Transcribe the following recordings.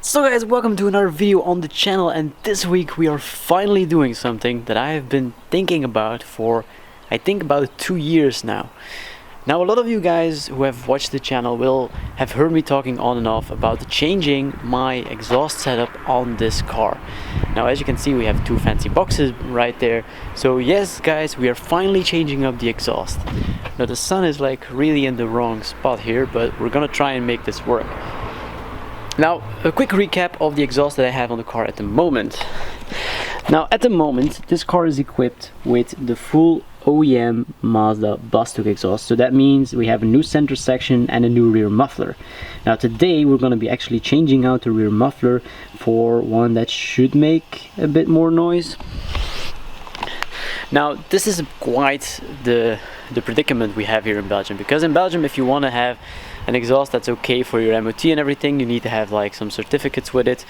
So guys, welcome to another video on the channel, and this week we are finally doing something that I have been thinking about for I think about 2 years now. Now a lot of you guys who have watched the channel will have heard me talking on and off about changing my exhaust setup on this car. Now as you can see, we have two fancy boxes right there. So yes guys, we are finally changing up the exhaust. Now the sun is like really in the wrong spot here, but we're gonna try and make this work. Now, a quick recap of the exhaust that I have on the car at the moment. Now, at the moment, this car is equipped with the full OEM Mazda Bustock exhaust. So that means we have a new center section and a new rear muffler. Now, today we're going to be actually changing out the rear muffler for one that should make a bit more noise. Now, this is quite the predicament we have here in Belgium, because in Belgium, if you want to have an exhaust that's okay for your MOT and everything, you need to have like some certificates with it,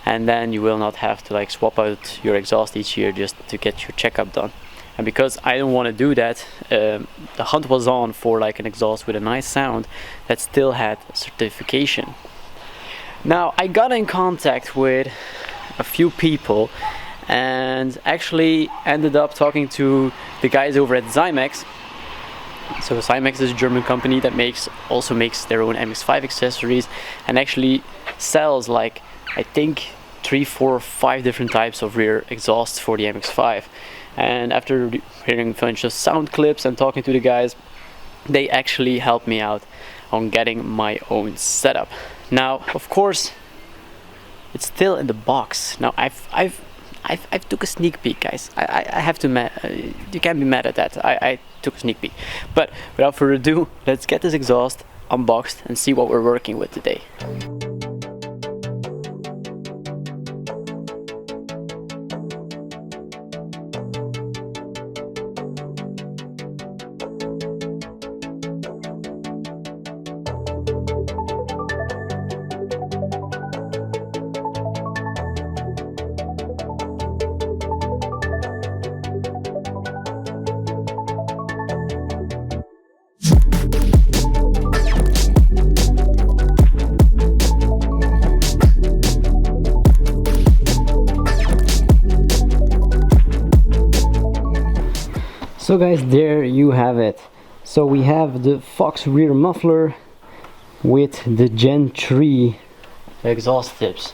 and then you will not have to like swap out your exhaust each year just to get your checkup done. And because I don't want to do that, the hunt was on for like an exhaust with a nice sound that still had certification. Now I got in contact with a few people and actually ended up talking to the guys over at Zymexx. So Zymexx is a German company that also makes their own MX-5 accessories and actually sells like I think 3, 4, 5 different types of rear exhausts for the MX-5. And after hearing a bunch of sound clips and talking to the guys, they actually helped me out on getting my own setup. Now of course it's still in the box. Now I've took a sneak peek, guys. I have to you can't be mad at that. I took a sneak peek. But without further ado, let's get this exhaust unboxed and see what we're working with today. So guys, there you have it. So we have the Fox rear muffler with the Gen3 exhaust tips.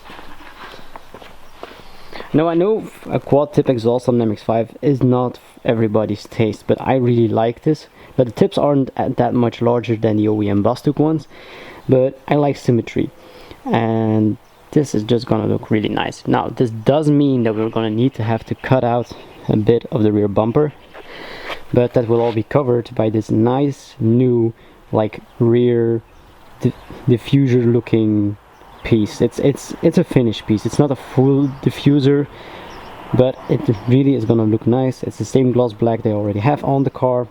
Now I know a quad tip exhaust on an MX-5 is not everybody's taste, but I really like this. But the tips aren't that much larger than the OEM Bustock ones, but I like symmetry, and this is just gonna look really nice. Now this does mean that we're gonna need to have to cut out a bit of the rear bumper, but that will all be covered by this nice new like rear diffuser looking piece. It's a finished piece. It's not a full diffuser, but it really is gonna look nice. It's the same gloss black they already have on the car.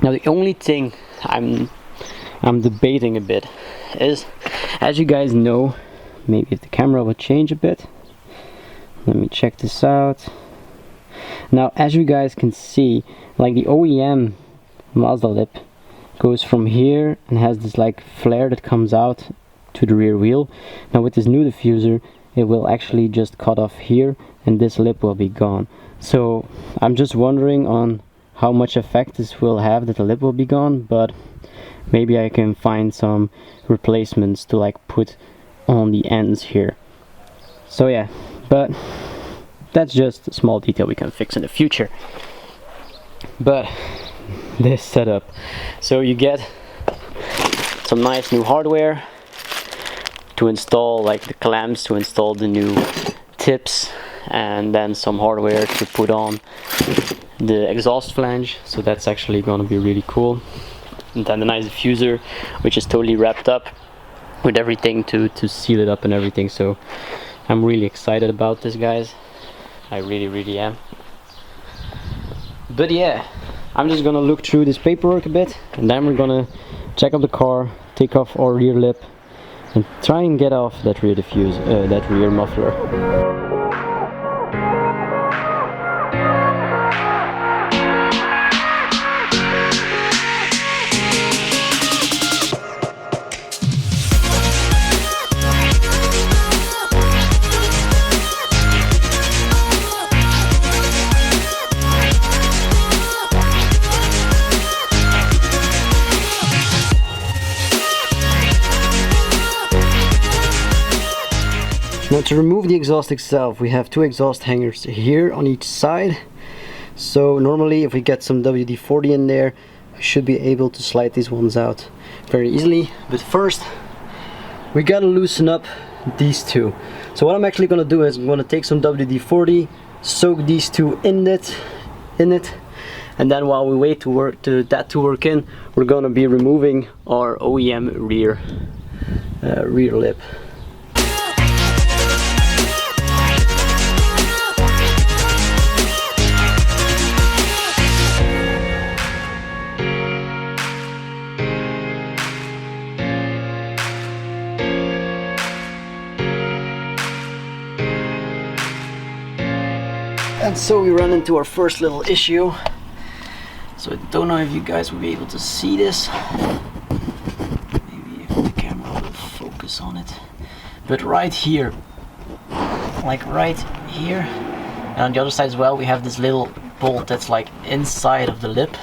Now the only thing I'm debating a bit is, as you guys know, maybe if the camera will change a bit, let me check this out. Now as you guys can see, like the OEM Mazda lip goes from here and has this like flare that comes out to the rear wheel. Now with this new diffuser, it will actually just cut off here and this lip will be gone. So I'm just wondering on how much effect this will have that the lip will be gone, but maybe I can find some replacements to like put on the ends here. So yeah, but that's just a small detail we can fix in the future. But this setup, so you get some nice new hardware to install, like the clamps to install the new tips, and then some hardware to put on the exhaust flange. So that's actually going to be really cool. And then the nice diffuser, which is totally wrapped up with everything to seal it up and everything. So I'm really excited about this, guys. I really am. But yeah, I'm just gonna look through this paperwork a bit, and then we're gonna check up the car, take off our rear lip, and try and get off that rear that rear muffler. Now to remove the exhaust itself, we have two exhaust hangers here on each side. So normally if we get some WD-40 in there, we should be able to slide these ones out very easily. But first, we gotta loosen up these two. So what I'm actually gonna do is I'm gonna take some WD-40, soak these two in it, and then while we wait that to work in, we're gonna be removing our OEM rear lip. And so we run into our first little issue. So I don't know if you guys will be able to see this. Maybe if the camera will focus on it. But right here, like right here, and on the other side as well, we have this little bolt that's like inside of the lip.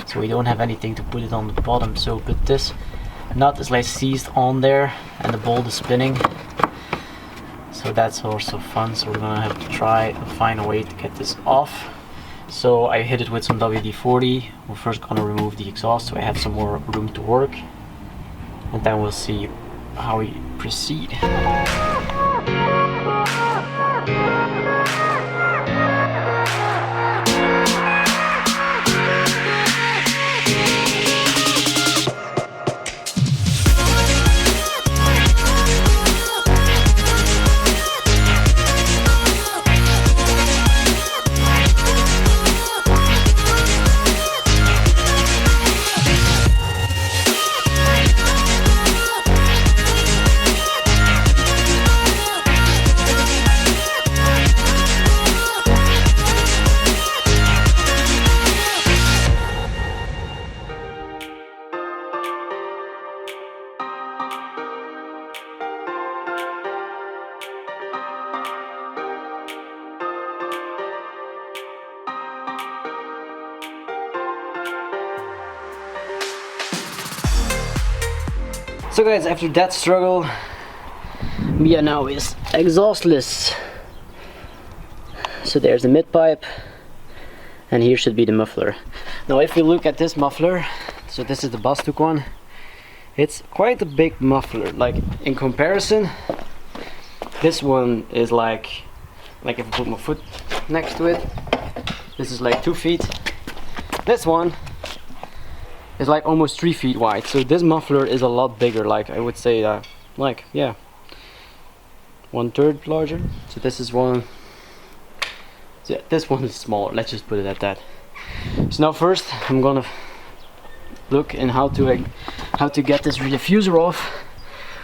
So we don't have anything to put it on the bottom. So but this nut is like seized on there and the bolt is spinning. So that's also fun, so we're gonna have to try and find a way to get this off. So I hit it with some WD-40. We're first gonna remove the exhaust so I have some more room to work. And then we'll see how we proceed. So guys, after that struggle, Mia now is exhaustless. So there's the mid pipe, and here should be the muffler. Now if you look at this muffler, so this is the Bastuk one, it's quite a big muffler. Like in comparison, this one is like if I put my foot next to it, this is like 2 feet. This one is like almost 3 feet wide. So this muffler is a lot bigger, like I would say like, yeah, 1/3 larger. So this is one, so yeah, this one is smaller, let's just put it at that. So now first I'm gonna look in how to get this diffuser off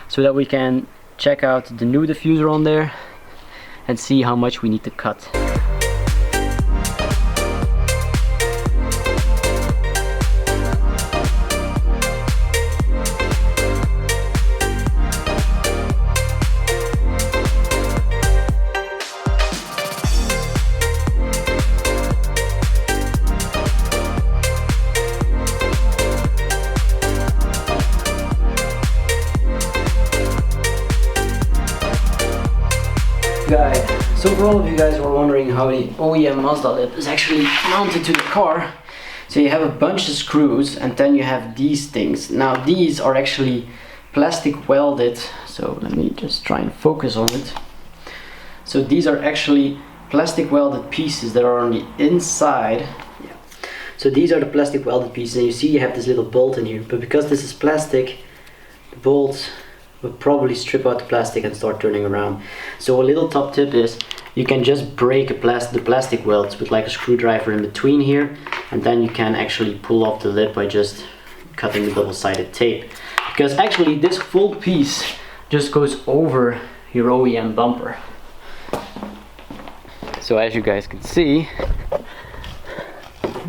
so that we can check out the new diffuser on there and see how much we need to cut. Guide. So for all of you guys who are wondering how the OEM Mazda lip is actually mounted to the car, so you have a bunch of screws and then you have these things. Now these are actually plastic welded, so let me just try and focus on it. So these are actually plastic welded pieces that are on the inside. Yeah. So these are the plastic welded pieces, and you see you have this little bolt in here, but because this is plastic, the bolts will probably strip out the plastic and start turning around. So a little top tip is you can just break the plastic welds with like a screwdriver in between here, and then you can actually pull off the lip by just cutting the double-sided tape, because actually this full piece just goes over your OEM bumper. So as you guys can see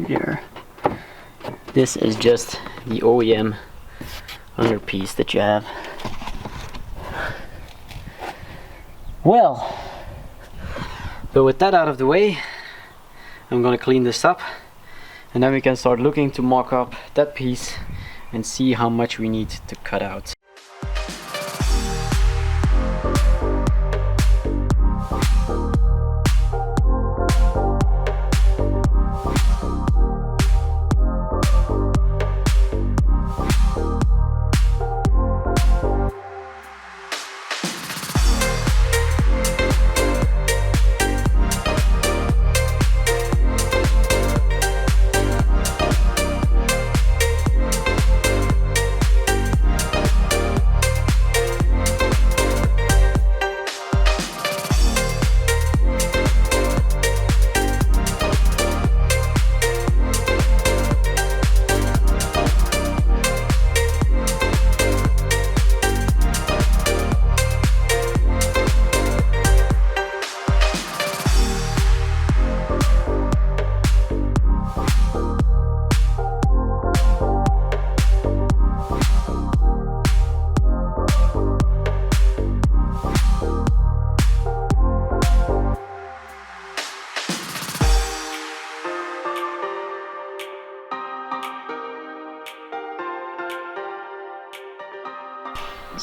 here, this is just the OEM underpiece that you have. Well, but with that out of the way, I'm gonna clean this up, and then we can start looking to mock up that piece and see how much we need to cut out.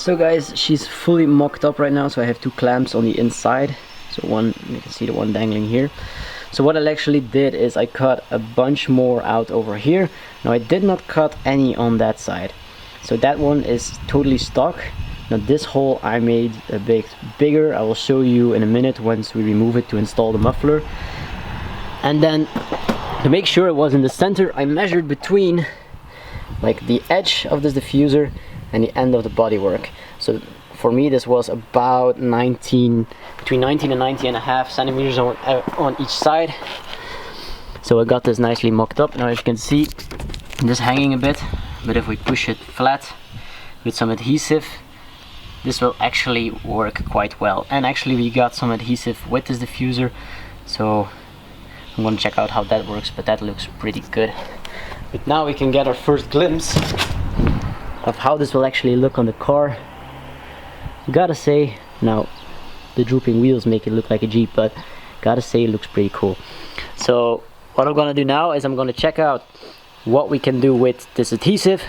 So guys, she's fully mocked up right now, so I have two clamps on the inside. So one, you can see the one dangling here. So what I actually did is I cut a bunch more out over here. Now I did not cut any on that side. So that one is totally stock. Now this hole I made a bit bigger. I will show you in a minute once we remove it to install the muffler. And then to make sure it was in the center, I measured between like the edge of this diffuser and the end of the bodywork. So for me this was about between 19 and 19 and a half centimeters on each side. So I got this nicely mocked up. Now as you can see, I'm just hanging a bit, but if we push it flat with some adhesive, this will actually work quite well. And actually we got some adhesive with this diffuser, so I'm gonna check out how that works, but that looks pretty good. But now we can get our first glimpse of how this will actually look on the car. Gotta say, now the drooping wheels make it look like a Jeep, but gotta say it looks pretty cool. So what I'm gonna do now is I'm gonna check out what we can do with this adhesive,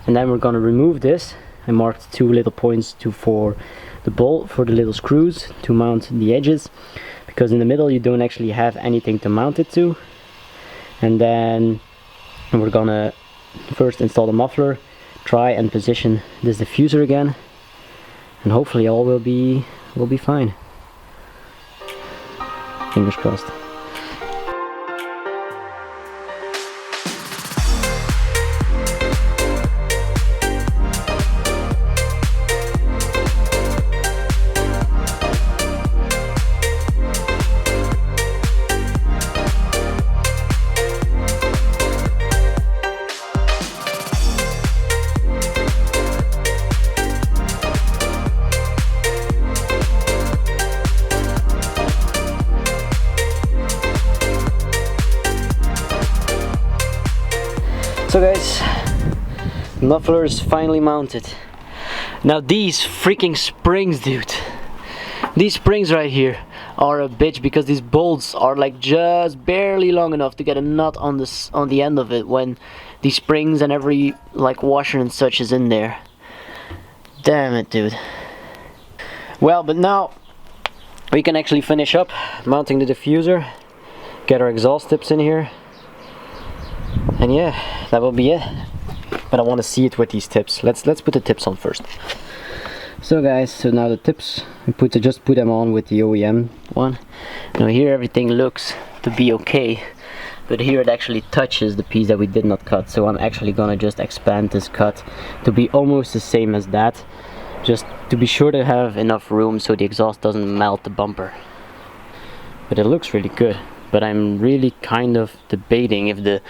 and then we're gonna remove this. I marked two little points for the bolt, for the little screws to mount the edges, because in the middle you don't actually have anything to mount it to. And then we're gonna first install the muffler, try and position this diffuser again, and hopefully all will be fine. Fingers crossed. So guys, muffler is finally mounted. Now these freaking springs, dude, these springs right here are a bitch, because these bolts are like just barely long enough to get a nut on the end of it when these springs and every like washer and such is in there. Damn it, dude. Well, but now we can actually finish up mounting the diffuser, get our exhaust tips in here, and yeah, that will be it. But I want to see it with these tips. Let's put the tips on first. So guys, so now the tips, just put them on with the OEM one. Now here everything looks to be okay, but here it actually touches the piece that we did not cut. So I'm actually gonna just expand this cut to be almost the same as that, just to be sure to have enough room so the exhaust doesn't melt the bumper. But it looks really good. But I'm really kind of debating if the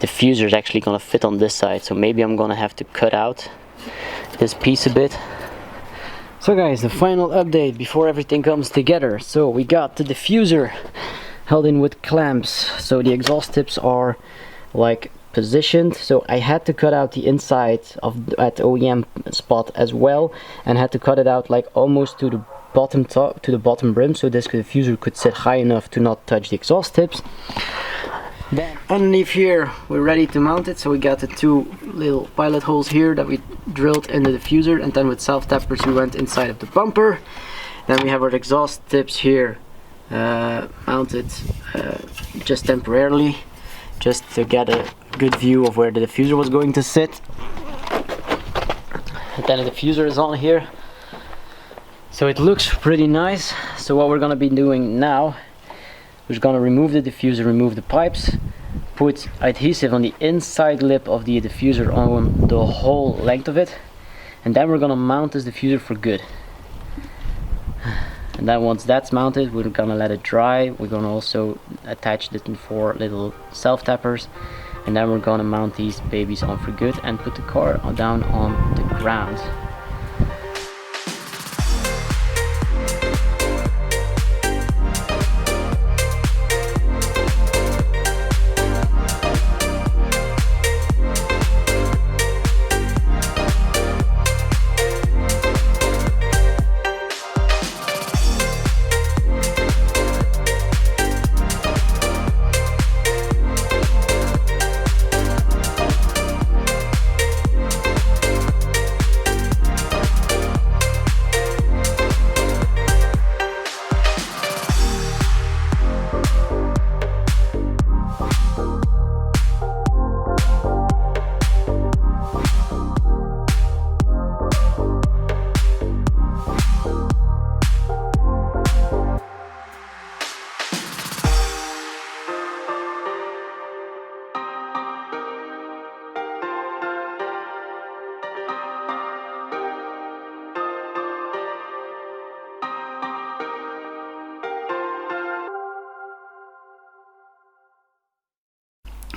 diffuser is actually gonna fit on this side, so maybe I'm gonna have to cut out this piece a bit. So guys, the final update before everything comes together. So we got the diffuser held in with clamps, so the exhaust tips are like positioned, so I had to cut out the inside of at OEM spot as well, and had to cut it out like almost to the bottom top, to the bottom brim, so this diffuser could sit high enough to not touch the exhaust tips. Then underneath here we're ready to mount it, so we got the two little pilot holes here that we drilled in the diffuser, and then with self tappers we went inside of the bumper. Then we have our exhaust tips here mounted just temporarily, just to get a good view of where the diffuser was going to sit. And then the diffuser is on here, so it looks pretty nice. So what we're gonna be doing now, we're gonna remove the diffuser, remove the pipes, put adhesive on the inside lip of the diffuser on the whole length of it, and then we're gonna mount this diffuser for good. And then once that's mounted, we're gonna let it dry. We're gonna also attach the 4 little self tappers, and then we're gonna mount these babies on for good and put the car down on the ground.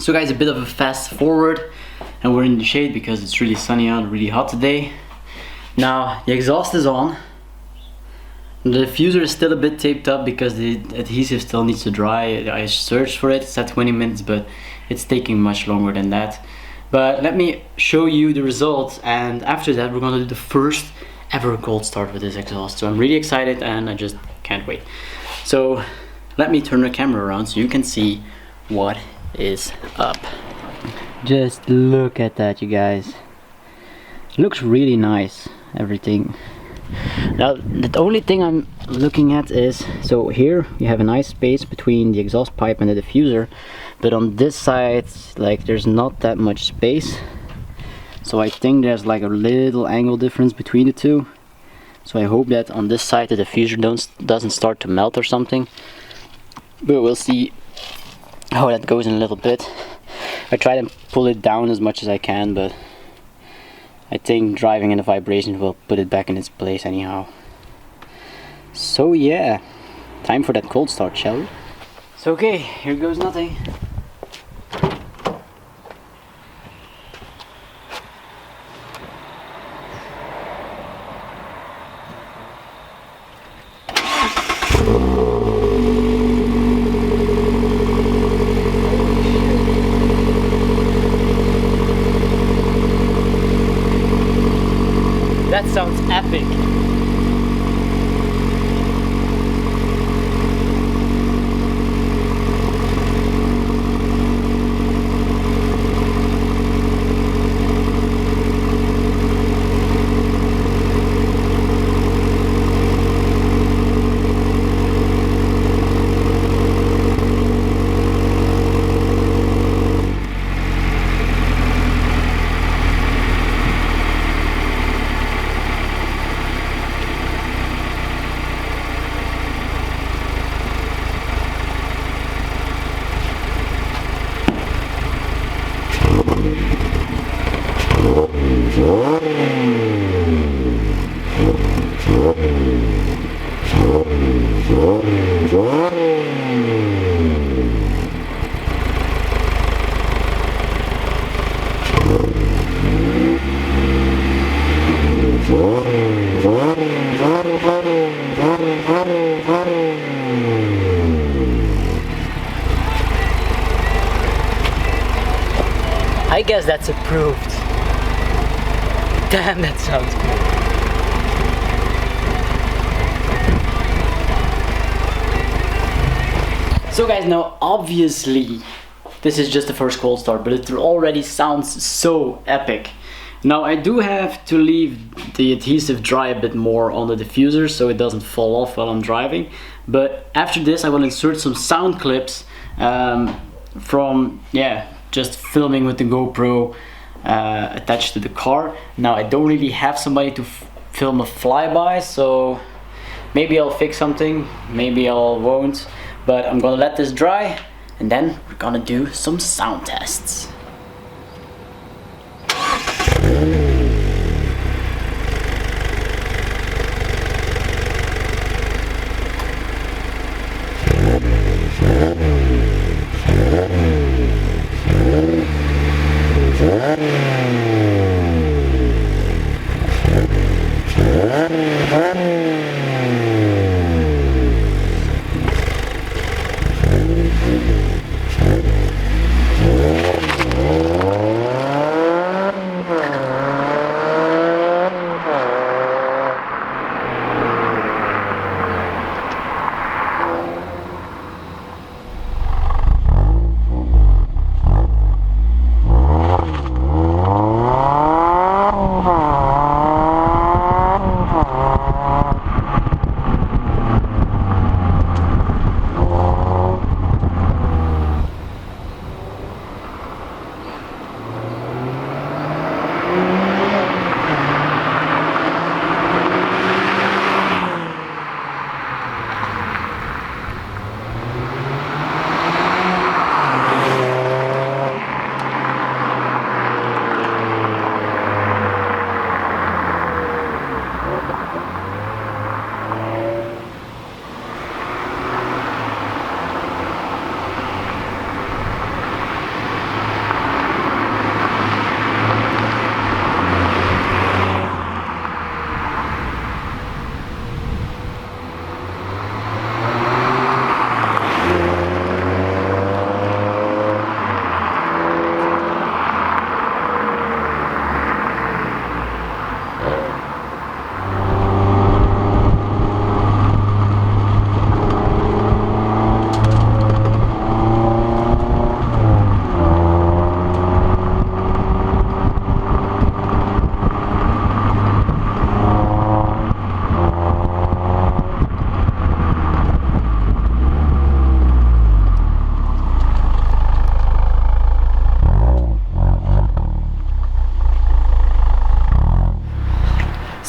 So guys, a bit of a fast forward, and we're in the shade because it's really sunny out, really hot today. Now the exhaust is on. The diffuser is still a bit taped up because the adhesive still needs to dry. I searched for it, it's at 20 minutes, but it's taking much longer than that. But let me show you the results, and after that we're gonna do the first ever cold start with this exhaust. So I'm really excited and I just can't wait. So let me turn the camera around so you can see what is up. Just look at that, you guys. Looks really nice, everything. Now the only thing I'm looking at is, so here you have a nice space between the exhaust pipe and the diffuser, but on this side like there's not that much space. So I think there's like a little angle difference between the two. So I hope that on this side the diffuser doesn't start to melt or something. But we'll see how that goes in a little bit. I try to pull it down as much as I can, but I think driving in the vibration will put it back in its place anyhow. So yeah, time for that cold start, shall we? So okay, here goes nothing. That sounds epic. I guess that's approved. Damn, that sounds good. So guys, now obviously this is just the first cold start, but it already sounds so epic. Now I do have to leave the adhesive dry a bit more on the diffuser so it doesn't fall off while I'm driving. But after this I will insert some sound clips from just filming with the GoPro attached to the car. Now I don't really have somebody to film a flyby, so maybe I'll fix something, maybe I won't, but I'm gonna let this dry and then we're gonna do some sound tests.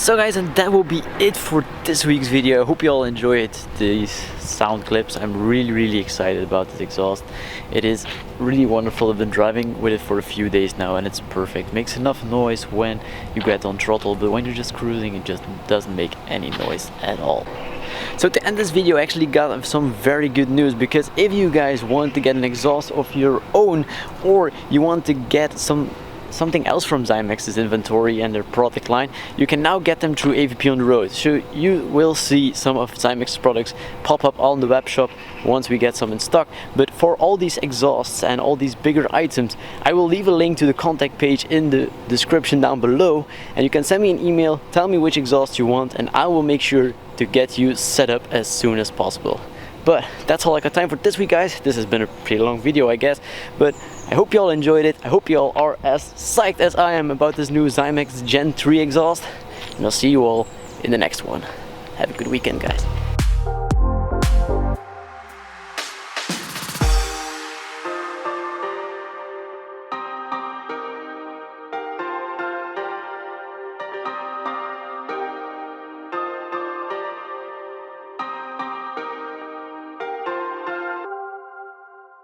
So guys, and that will be it for this week's video. I hope you all enjoyed these sound clips. I'm really excited about this exhaust. It is really wonderful. I've been driving with it for a few days now and it's perfect. Makes enough noise when you get on throttle, but when you're just cruising it just doesn't make any noise at all. So to end this video, I actually got some very good news, because if you guys want to get an exhaust of your own, or you want to get something else from Zymexx's inventory and their product line, you can now get them through AVP on the road. So you will see some of Zymexx's products pop up on the web shop once we get some in stock. But for all these exhausts and all these bigger items, I will leave a link to the contact page in the description down below, and you can send me an email, tell me which exhaust you want, and I will make sure to get you set up as soon as possible. But that's all I got time for this week, guys. This has been a pretty long video, I guess, but I hope you all enjoyed it. I hope you all are as psyched as I am about this new Zymexx Gen 3 exhaust, and I'll see you all in the next one. Have a good weekend, guys.